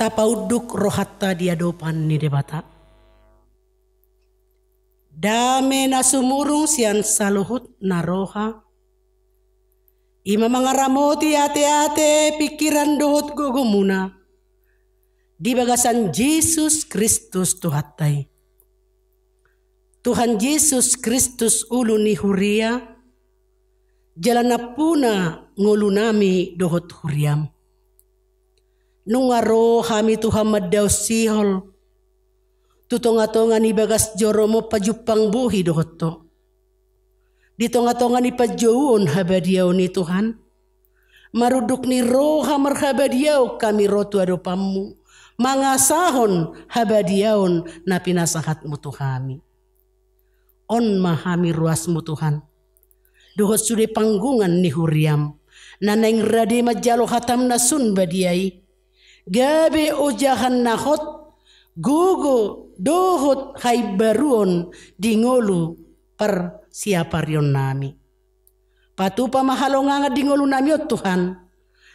tapauduk rohatta dia dopan ni debata. Dame na sumurung sian saluhut na roha. Ima mangaramoti ate-ate pikiran dohot gugumuna. Di bagasan Yesus Kristus tuhatay. Tuhan Yesus Kristus ulu ni huria. Jalan na puna ngulu nami dohot huriam. Nungaro kami Tuhan madaw sihol. Tutonga-tonga ni bagas joromo pajupang buhi dohoto. Ditonga-tonga ni pajauon habadiaw ni Tuhan. Maruduk ni roha marhabadiaw kami rotu adopamu. Mangasahon habadiaon na pinasahatmu Tuhami. On mahami ruasmu Tuhan. Dohot sude panggungan ni huriam. Naneng rade majalo hatam na sun badiai. Gabe ojahan nahot. Gugo dohot hay baruon dingolu per siaparion nami. Patupa mahalonga dingolu nami o Tuhan.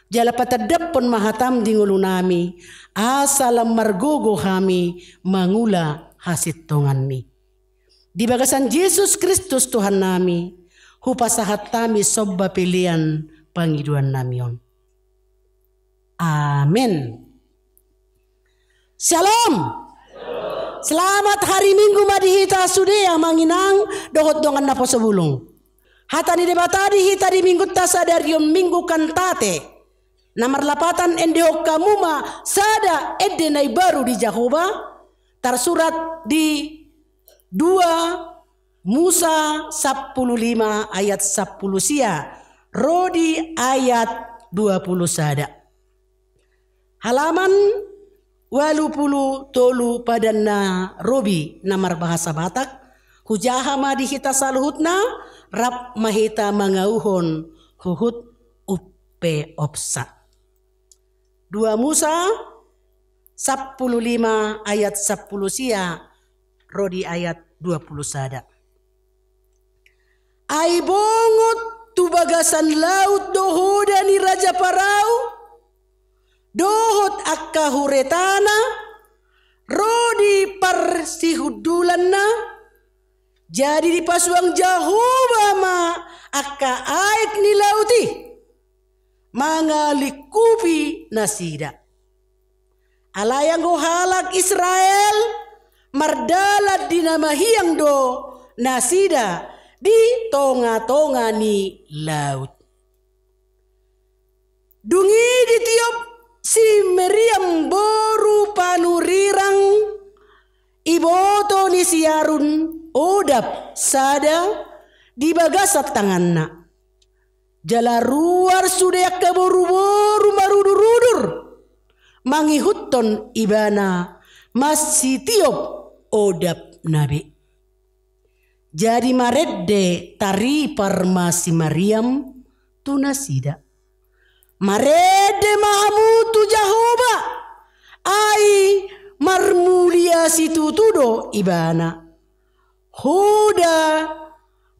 Jala patadapon mahatam dingolu nami. Asalam margogo kami mangula hasitongan mi. Di bagasan Yesus Kristus Tuhan nami. Hupasahat kami sobba pilihan pangiduan namion. Amin. Shalom. Selamat hari Minggu madihita sudia manginang dohot dongan napo sebulung. Hata ni debata dihita di minggu tasa dari minggu kantate. Namar lapatan endehok kamuma sada edenai baru di Jahoba. Tersurat di 2 Musa 15 ayat 10 sia. Rodi ayat 20 sada. Halaman 80 tolu padanna robi namar bahasa Batak. Hujahama dihita saluhutna rap mahita mangauhon huhut uppe opsa. 2 Musa 15 ayat 10 sia. Rodi ayat 20 sada. Ai bongot tu bagasan laut dohoda ni Raja Parau. Dohot akka huretana. Rodi parsihudulanna. Jadi di pasuang Jahoba ma akka aik ni lauti. Mangalikupi nasida. Alayang go halak Israel. Mardalat dinamahiyang do nasida. Di tonga-tonga ni laut. Dungi ditiup si Meriam boru panurirang. Iboto ni si Harun odap sada di bagasat tanganna. Jala ruar sudah keboru-boru marudur-rudur. Mangihutton ibana masih tiup odap nabi. Jadi maredde tari parmasi Mariam tunasida. Maredde mahamutu Jahoba. Ai marmulia situtudo ibana. Hoda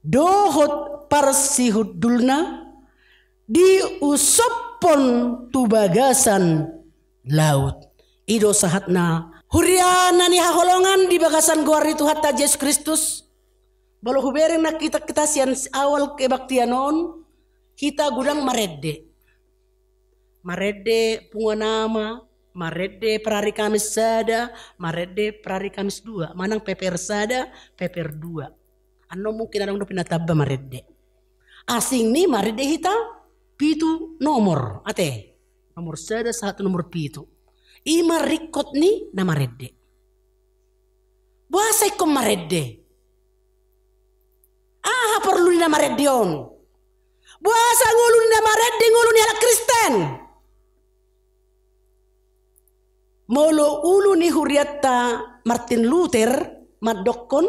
dohot parsihudulna. Diusopon tubagasan laut. Ido sahatna. Huriana ni haholongan di bagasan guari Tuhatta Yesus Kristus. Balu hubereng nak kita sian awal kebaktian on. Kita gudang maredde. Maredde punganama. Maredde perari Kamis sada. Maredde perari Kamis 2. Manang peper sada, peper 2. Ano mungkin adang pinatabba maredde. Asing ni maredde hita. Pitu nomor. Ate. Nomor sada, 1 nomor pitu. Ima rikot ni na maredde. Buasay ko maredde. Perlu ni na maredde on. Buasa ngulu ni na maredde ngulu ni ala Kristen. Molo ulu ni huriatta Martin Luther madokon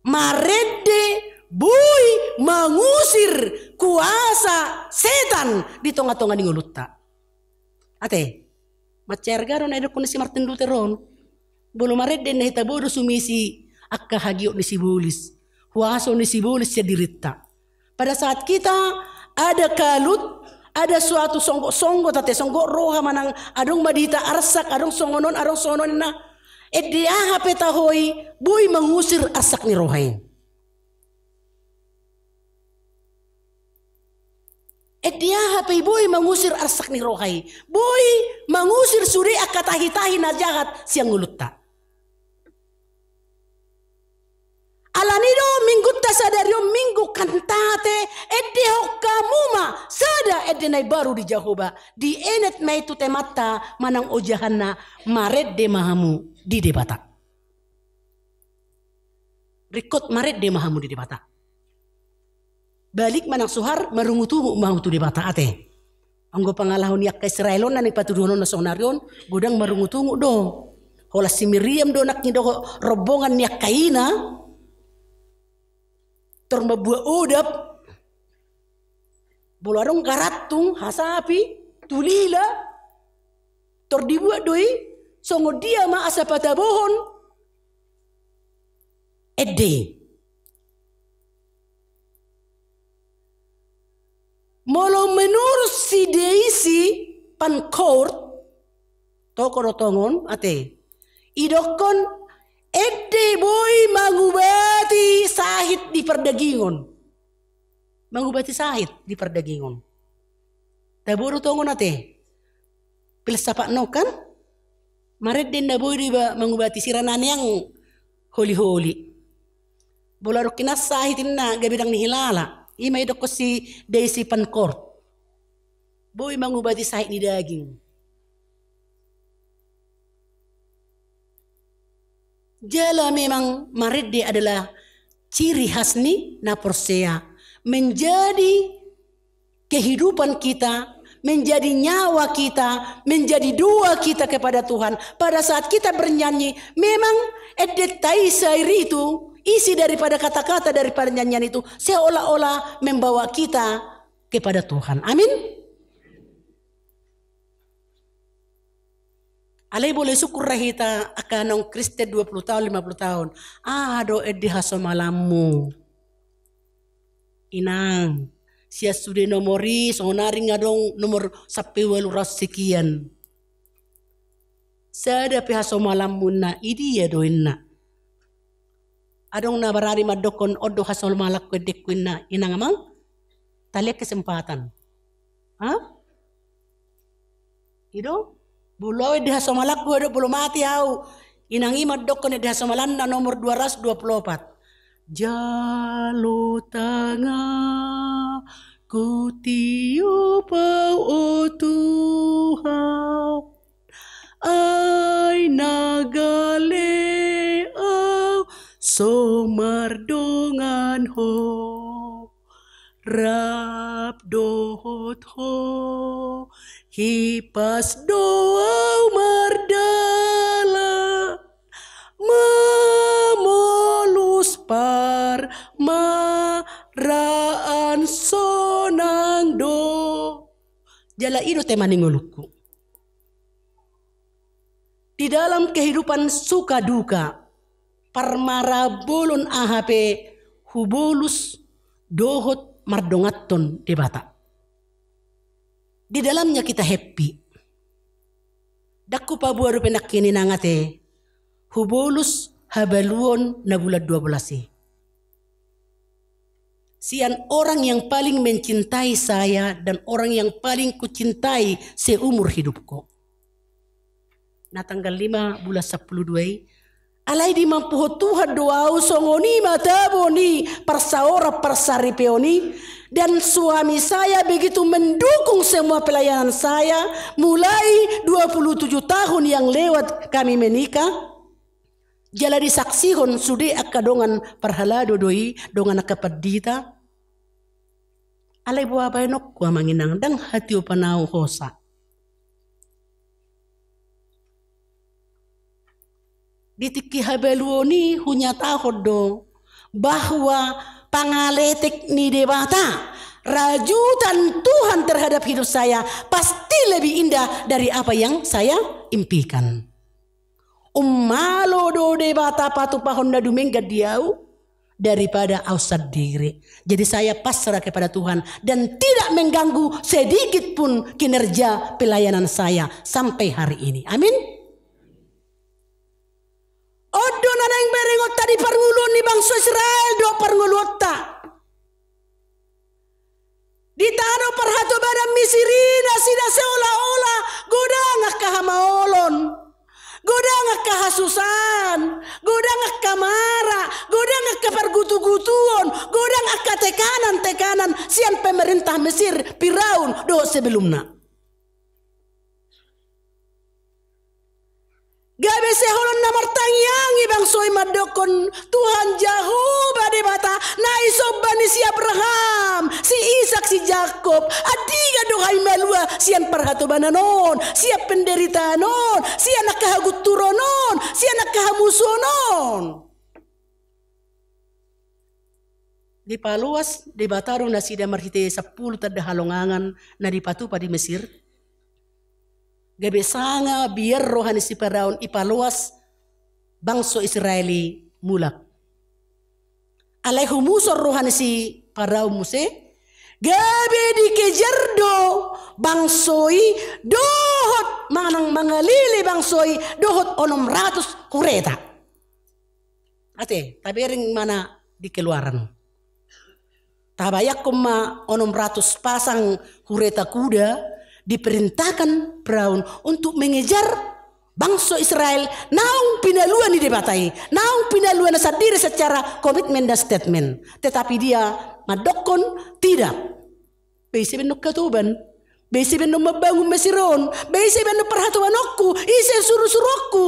maredde bui mangusir kuasa setan di tonga-tonga ni ngulutta. Ate, macerga ron edok ni si Martin Luther on. Bolo maredde na hitabodo sumisi akka hagio ni si bulis. Huaso ni si bulis siya dirita. Pada saat kita ada kalut, Ada suatu songgo tate songgo roha manang adong madita arsak adong songonon na dia peta hoi boy mengusir arsak ni rohain. Dia hape boy mengusir arsak ni rohai. Boy mengusir suri akatahi-tahi na jahat siang ngulutta. Alanido minggu tasadario minggu kantate edde hokkamuma sada edde nai baru di Jahoba di enet mai tu temata manang ojahanna maret de mahamu di debata. Rikot maret de mahamu di debata. Balik manang suhar marungutu mahu tu debata ate. Anggo pangalahon yak ka Israelon nani patuduhonon na sonarion gudang marungutu do. Hola si Miriam do nak do rombongan yak kaina. Termabuat udap bolarong karatung hasapi tulila dibuat doi songo dia ma asa patabohon edde molo menurut si deisi pankort toko rotongon ate idokon edde boy mangubati sahid di perdagingon. Mangubati sahid di perdagingon. Taburo tongon ate. Pilsapak no kan? Maret din na boy diba mangubati siranan yang holi-holi. Bolaro kinas sahidin na gabidang nihilala. Imay doko si Daisy Pankort. Boy mangubati sahid di daging. Jala memang maridde adalah ciri khas ni na Persea. Menjadi kehidupan kita, menjadi nyawa kita, menjadi doa kita kepada Tuhan. Pada saat kita bernyanyi, memang edetai syair itu, isi daripada kata-kata daripada nyanyian itu, seolah-olah membawa kita kepada Tuhan. Amin. Alay boleh syukur rahita akanong Kristen 20 tahun, 50 tahun. Do edi haso malamu. Inang, siya sudah nomori, sonari ngadong nomor 10 ras sekian. Sada pihaso malamu na, idi ya doin na. Adong na barari madokon odo haso malak kwedekuin na. Inang amang, taliak kesempatan. Ido? Buloy di hasomalak gua belum mati hau. Inangi madokon di hasamalan na nomor 224. Jalo tanga ku tiupau o Tuhan. Ay nagale au somardongan ho. Rap dohot ho. Hipas doa mardala memolus par maraan sonang do jala ido temaningoluku. Di dalam kehidupan suka duka parmara bolon ahape hubolus dohot mardongaton debata. Di dalamnya kita happy. Dakku pabuaru penak kini nangate. Hubolus habaluon na bulan 12. Sian orang yang paling mencintai saya dan orang yang paling kucintai seumur hidupku. Na tanggal 5 bulan 12. Alay di mampu Tuhan doa songoni mataboni persaora persaripeoni. Dan suami saya begitu mendukung semua pelayanan saya. Mulai 27 tahun yang lewat kami menikah. Jala disaksihon sudi akadongan parhalado doi dongan akapadita. Alay buah bayanok kwa manginang dang hati upanau hosa. Ditiki habeluoni hunya tahod do bahwa pangaletik ni debata rajutan Tuhan terhadap hidup saya pasti lebih indah dari apa yang saya impikan. Ummalo do debata patu pahon na dumengga diau daripada ausad diri. Jadi saya pasrah kepada Tuhan dan tidak mengganggu sedikit pun kinerja pelayanan saya sampai hari ini. Amin. Odo nanang berengot tadi parngulun ni bangsa Israel do parngulota. Di tanah perhatu badan misirina sida seolah-olah godangak kahamaolon. Godangak kahasusan, godangak kamara, godangak kapargutu-gutuon, godangak katekanan-tekanan sian pemerintah Mesir Firaun do sebelumnya. Gabe seholon namar tangyangi bang soy madokon Tuhan Jehovah debata na isobani si Abraham, si Ishak, si Jakob, adiga dohay malua sian parhatobananon, siya penderitanon, siya nakahaguturonon, siya nakahamusonon. Di paluas di bataro na sida marhite 10 tada halongangan na dipatupa di Mesir. Gabi sanga biar rohani si Firaun ipaluas bangso Israeli mulak. Alay humusor rohani si Firaun muse. Gabi dikejar do bangsoi dohot manang mangalili bangsoi dohot 600 kureta. Ate tabering mana dikeluaran. Tabayak kuma 600 pasang kureta kuda diperintahkan Firaun untuk mengejar bangsa Israel naung pinaluan di debatai, naung pinaluan sendiri secara komitmen dan statement. Tetapi dia madokon tidak. Besi benuk ketuban, besi benuk membangun Mesiron, besi benuk perhatuan aku, isi suruh-suruhku.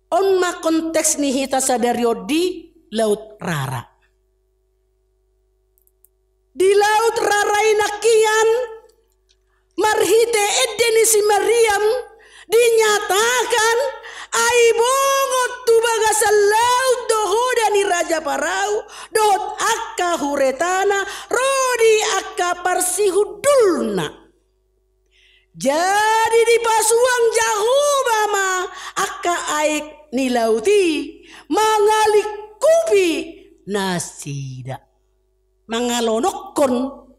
Onma konteks nih kita sadari di Laut Rara. Di Laut Rarai nakian marhite edeni si Maryam dinyatakan ai bongot tu bagasal laut dohoda ni Raja Parau dot akka huretana rodi akka parsihudulna. Jadi di pasuang Jehovah ma akka aik ni lauti mangalikupi nasida. Mangalonokon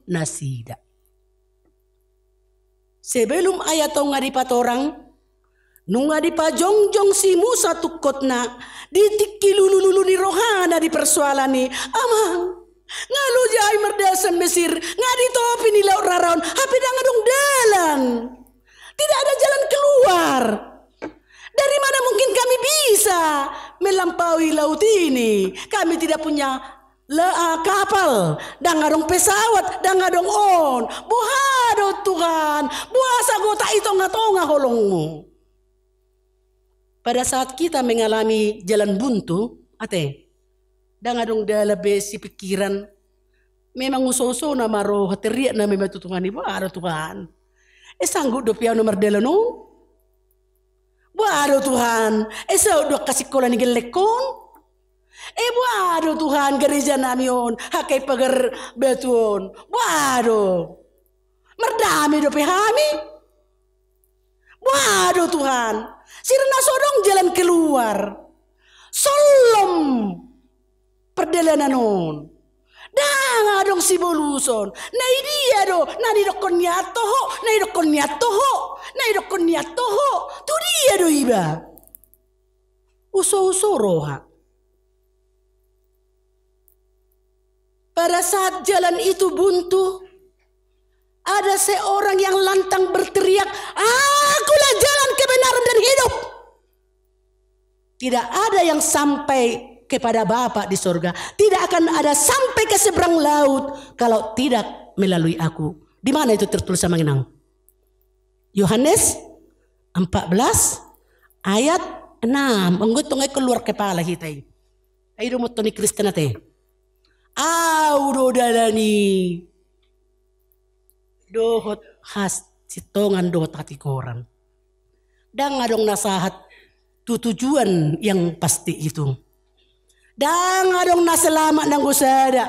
nasida. Sebelum ayat tong ngadipat orang, nung ngadipa jongjong si Musa tukotna, ditikilululu ni rohana di persoalan ni, amang, ngalu jai merdasan Mesir, ngaditopi ni Laut Raraon, hapi dangadong dalan. Tidak ada jalan keluar. Dari mana mungkin kami bisa melampaui laut ini? Kami tidak punya kapal, dan ngadong pesawat, dan ngadong on. Buhado Tuhan, buasa gota itu ngatonga holongmu. Pada saat kita mengalami jalan buntu, ate, dan ngadong dalabe si pikiran, memang uso-uso na maro hateriak na memang Tuhan ibu ada Tuhan. Sanggup do piano mardela no? Buado Tuhan, udah kasih kola ni gelekon. Buado Tuhan gereja namion hakai pagar beton. Buado merdami do pehami. Buado Tuhan sirna sodong jalan keluar. Solom perdelananon. Dang adong si boluson. Nai dia do, nani dokon nyatoho, nai dokon nyatoho, nai dokon nyatoho. Tu dia do iba. Uso-uso roha. Pada saat jalan itu buntu, ada seorang yang lantang berteriak, akulah jalan kebenaran dan hidup. Tidak ada yang sampai kepada Bapa di surga. Tidak akan ada sampai ke seberang laut kalau tidak melalui aku. Di mana itu tertulis sama Inang? Yohanes 14 ayat 6. Menggutungnya keluar kepala kita. Ayo mo to ni Kristen nate. Audo dalani. Dohot has sitongan dohot hati koran. Dan ngadong nasahat tujuan yang pasti itu. Dan adong naselamat nang gusada.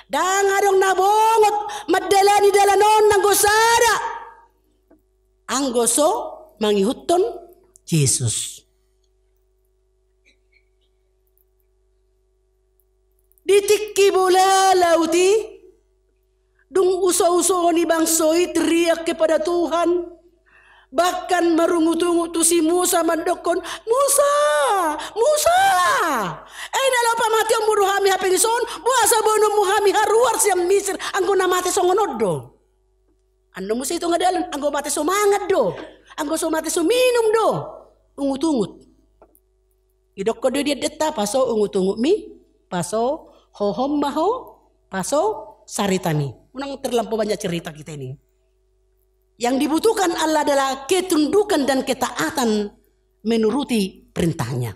Dan adong nabongot madalani dalanon nang gusada. Ang goso mangihuton Yesus. Ditikki bola lauti. Dung uso-uso ni bangsoi teriak kepada Tuhan. Bahkan merungut-ungut tu si Musa mandokon. Musa, Musa. Nalo pamati ang muruhami haping son. Buasa bono muhami haruar siyang misir. Anggo namate songonod do. Ano Musa ito nga dalan? Anggo mate sumangat do. Anggo sumate suminum do. Ungut-ungut. Idok ko do dia deta paso ungut-ungut mi. Paso hohom maho. Paso saritami. Unang terlampau banyak cerita kita ini. Yang dibutuhkan Allah adalah ketundukan dan ketaatan menuruti perintahnya.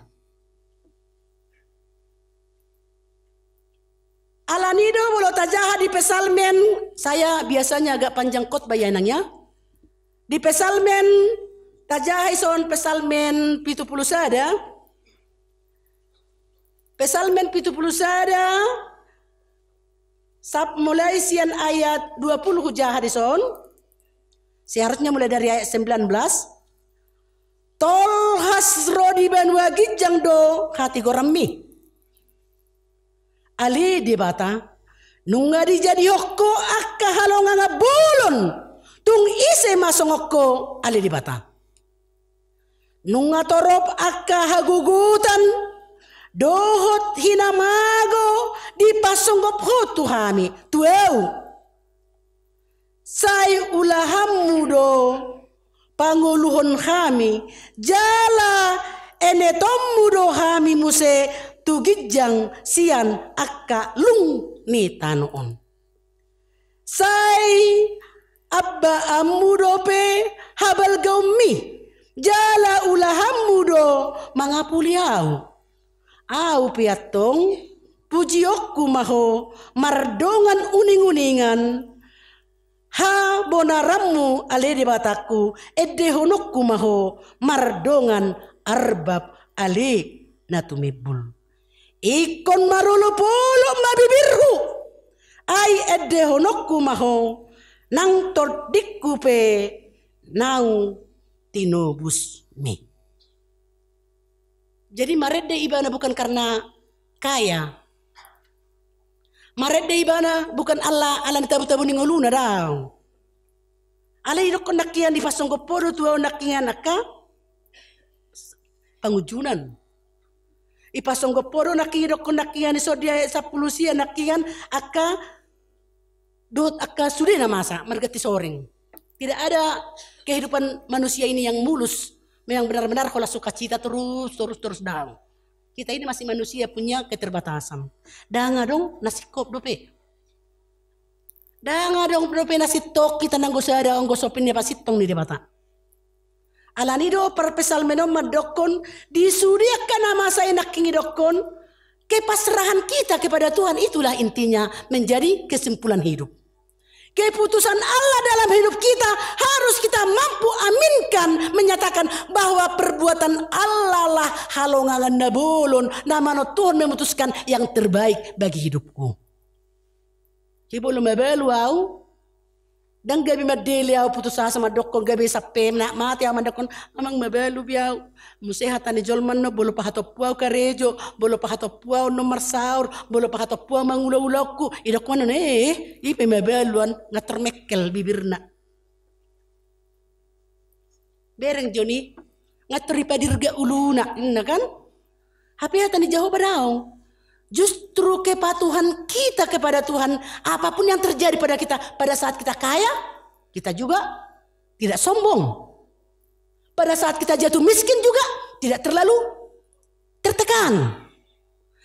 Alanido bolo tajaha di pesalmen. Saya biasanya agak panjang khotbah yanangnya. Di pesalmen tajaha ison pesalmen 70 sada. Pesalmen 70 sada. Mulai sian ayat 20 hujah hadison. Seharusnya mulai dari ayat 19. Tol hasro di banwagi jang do hati gorami. Ali di bata. Nunga di jadi hokko akka halonga bulon. Tung ise masongokko ali di bata. Nunga torop akka hagugutan. Dohot hinamago di pasonggop ho Tuhani tueu say ulahammu do panguluhon kami jala enetommu do kami muse tugijang sian akka lung ni tanoon say abba ammu do pe habal gaumi jala ulahammu do mangapuliau. Au piatong pujiokku maho mardongan uning-uningan ha bonarammu ale di bataku edde honokku maho mardongan arbab ale natumibul ikon marolo polo mabibirhu ai edde honokku maho nang tordikku pe nang tinobus me. Jadi marede ibana bukan karena kaya. Marede ibana bukan Allah tabu-tabu ni ngoluna daw. Allah idok nakian di pasong kopodo tuwa nakian naka pangujunan. Ipasong kopodo nakidok nakian ni sodia sa pulusia nakian aka dot aka sudah na masa margati soring. Tidak ada kehidupan manusia ini yang mulus. Yang benar-benar kalau sukacita terus daw. Kita ini masih manusia punya keterbatasan. Danga dong nasi kop dope. Danga dong dope nasi tok kita nanggo sada onggo sopin ya pasitong ni debata. Alanido per pesal menom madokon disudiakan nama saya nakingi dokon. Kepasrahan kita kepada Tuhan itulah intinya menjadi kesimpulan hidup. Keputusan Allah dalam hidup kita harus kita mampu aminkan menyatakan bahwa perbuatan Allah lah halongangan nabulun namano Tuhan memutuskan yang terbaik bagi hidupku. Kibolo mabelu au dan gabi madeli au putus asa madokon gabi sape nak mati au madokon amang mabelu biau musehatan ni jolman no bolo pahato puau karejo bolo pahato puau no marsaur bolo pahato puau mangula-ulauku idokon no ipe mabeluan ngatermekel bibirna bereng joni ngateri padirga uluna kan hati-hati ni jauh badau. Justru kepatuhan kita kepada Tuhan, apapun yang terjadi pada kita, pada saat kita kaya, kita juga tidak sombong. Pada saat kita jatuh miskin juga tidak terlalu tertekan.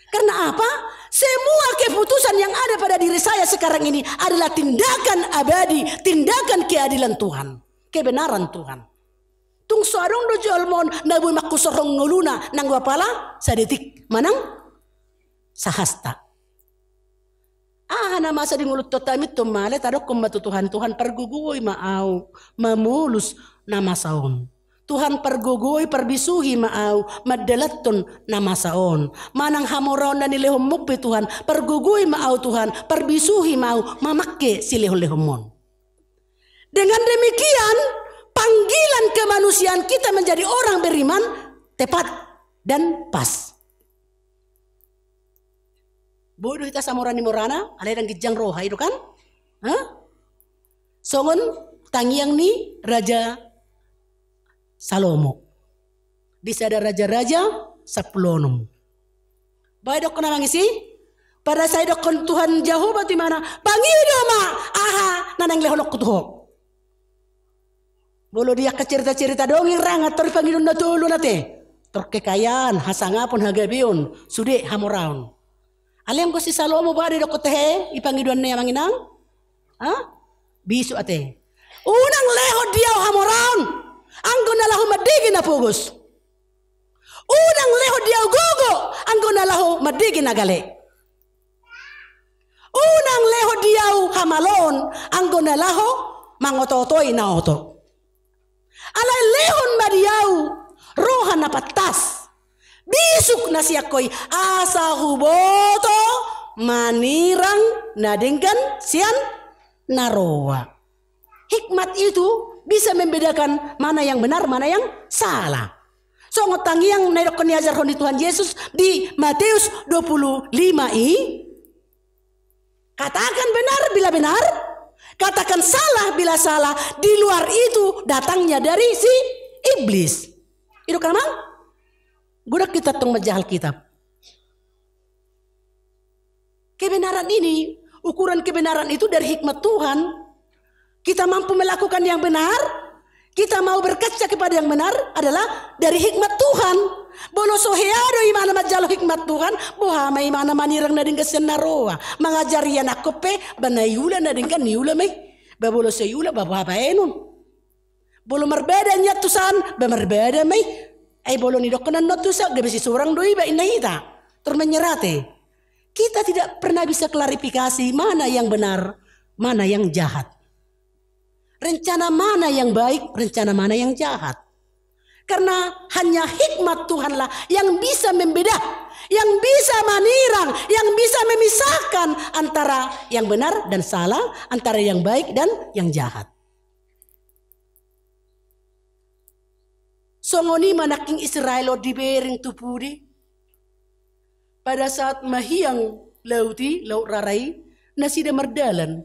Karena apa? Semua keputusan yang ada pada diri saya sekarang ini adalah tindakan abadi, tindakan keadilan Tuhan, kebenaran Tuhan. Tung suarong do jolmon nabu makusorong nguluna nang wapala sadetik manang sahasta. Na masa di mulut totamit tumale tadok kumbatu Tuhan pergugoy maaw mamulus nama saon. Tuhan pergugoy perbisuhi maaw madalaton nama saon. Manang hamoraon na nilehom mukbe Tuhan pergugoy maaw Tuhan perbisuhi maaw mamakke silehon-lehomon. Dengan demikian panggilan kemanusiaan kita menjadi orang beriman tepat dan pas. Bodoh kita samurani morana, alay dan gijang roha itu kan? Songon tangiang ni Raja Salomo. Bisa ada raja-raja 10. Baik dok kena mangisi? Pada saya dok Tuhan Jehovah di mana? Pangido ma, aha, nanang lehonok kutuho. Bolo dia ke cerita-cerita dongeng rangat tori pangidon na tulo nate. Terkekayaan, hasangapon hagabion, sude hamoraon. Alam ko si Salomo ba dok kotehe ipangidon na manginang? Bisu ate. Unang leho diaw hamoraon. Anggo na lahu madigi na pugos. Unang leho diaw gugo. Anggo na lahu madigi na gale. Unang leho diaw hamalon. Anggo na lahu mangototoy na oto. Alay lehon madiaw. Rohan na patas. Bisuk na siya koy asa huboto manirang nadinggan siyan narowa. Hikmat itu bisa membedakan mana yang benar, mana yang salah. So ngotang yang naidok niajar di Tuhan Yesus di Matius 25 katakan benar bila benar, katakan salah bila salah. Di luar itu datangnya dari si iblis. Itu kan mang? Budak kita tung majahal kitab. Kebenaran ini, ukuran kebenaran itu dari hikmat Tuhan. Kita mampu melakukan yang benar, kita mau berkaca kepada yang benar adalah dari hikmat Tuhan. Bolo soheado imana majalo hikmat Tuhan, boha may mana manirang na din kasi naroa. Mga jarian ako pe, banayula na din kan niula may. Babolo sa yula, bababaenon. Bolo marbeda niya tusan, bamarbeda may. Ay bolo ni dokonan no tusa, gabi si surang doi ba inahita. Termenyerate. Kita tidak pernah bisa klarifikasi mana yang benar, mana yang jahat. Rencana mana yang baik, rencana mana yang jahat. Karena hanya hikmat Tuhanlah yang bisa membedah, yang bisa menirang, yang bisa memisahkan antara yang benar dan salah, antara yang baik dan yang jahat. Songoni manaking Israel dibering tupudi. Pada saat mahiyang lauti, laut rarai, nasida mardalan.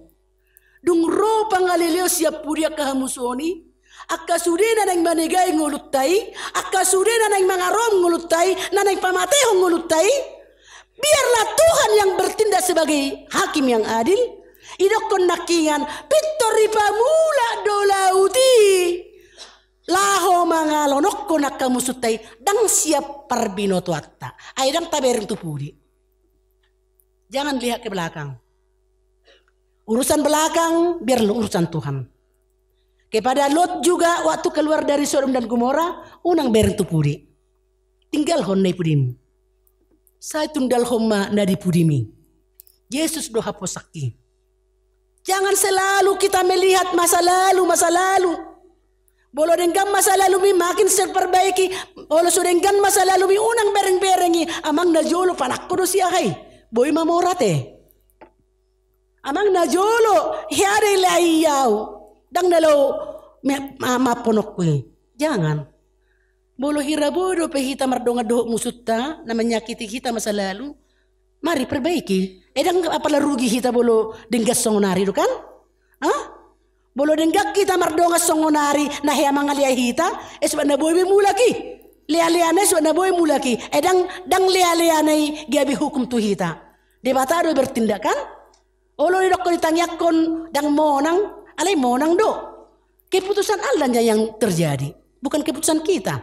Dungro pangalileo siap pudia kahamusoni. Akka sudena nang manegay ngulutai. Akka sudena nang mangarom ngulutai. Nanang pamatehong ngulutai. Biarlah Tuhan yang bertindak sebagai hakim yang adil. Idokon nakingan. Pitori pamula do lauti. Laho mangalonok ko nakamusutai dang siap parbinoto atta. Ay dang tabereng tupudi. Jangan lihat ke belakang. Urusan belakang biarlah urusan Tuhan. Kepada Lot juga waktu keluar dari Sodom dan Gomora, unang bereng tupudi. Tinggal honnai pudim. Saya tundal homma nadi pudimi. Yesus doha posaki. Jangan selalu kita melihat masa lalu, masa lalu. Bolo denggan masa lalu mi makin terperbaiki. Bolo sudenggan masa lalu mi unang bereng-berengi. Amang na jolo panak ko do siya hay. Boy mamorate. Amang na jolo hiari layaw. Dang nalo maponok ko. Jangan. Bolo hirabodo pe hita mardonga dohok musutta na menyakiti kita masa lalu. Mari perbaiki. Edang apala rugi hita bolo denggas songonari do kan? Bolo denggak kita mardonga songonari na hea mangalia hita eswa na boy mulaki lea-leane eswa na boy mulaki edang dang lea-leane gabi hukum tu hita debatado bertindak kan olo ni dokko ditanyakkon dang monang alai monang do keputusan Allah yang terjadi bukan keputusan kita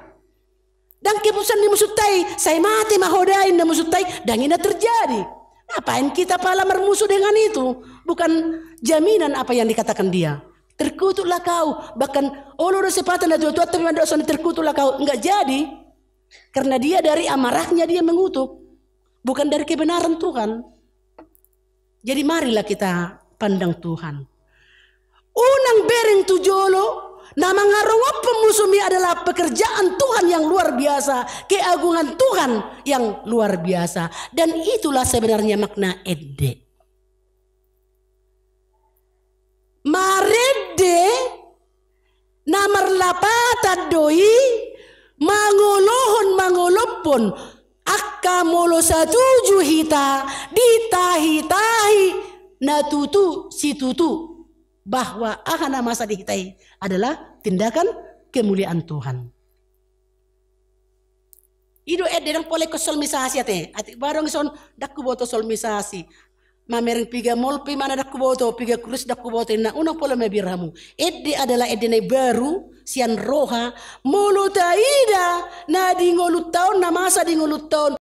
dan keputusan ni musutai saya mati mahodain na musutai dang ina terjadi. Ngapain kita pala bermusuh dengan itu bukan jaminan apa yang dikatakan dia. Terkutuklah kau, bahkan Allah sepatah na tua tapi mandak sana terkutuklah kau, enggak jadi, karena dia dari amarahnya dia mengutuk, bukan dari kebenaran Tuhan. Jadi marilah kita pandang Tuhan. Unang bereng tujolo, nama ngarongop pemusumi adalah pekerjaan Tuhan yang luar biasa, keagungan Tuhan yang luar biasa, dan itulah sebenarnya makna edde. Marede namar lapata doi mangolohon mangolopon ak kamulo satuju hita ditahi-tahi natutu si tutu bahwa ahana masa dihitai adalah tindakan kemuliaan Tuhan. Ido edeng pole ko solmisasi ate barang son dakku boto solmisasi mamereng piga molpi mana dakku boto piga krus dakku boto na unang pole mebiramu edde adalah edene baru sian roha mulu taida na di ngolut tahun na masa di ngolut tahun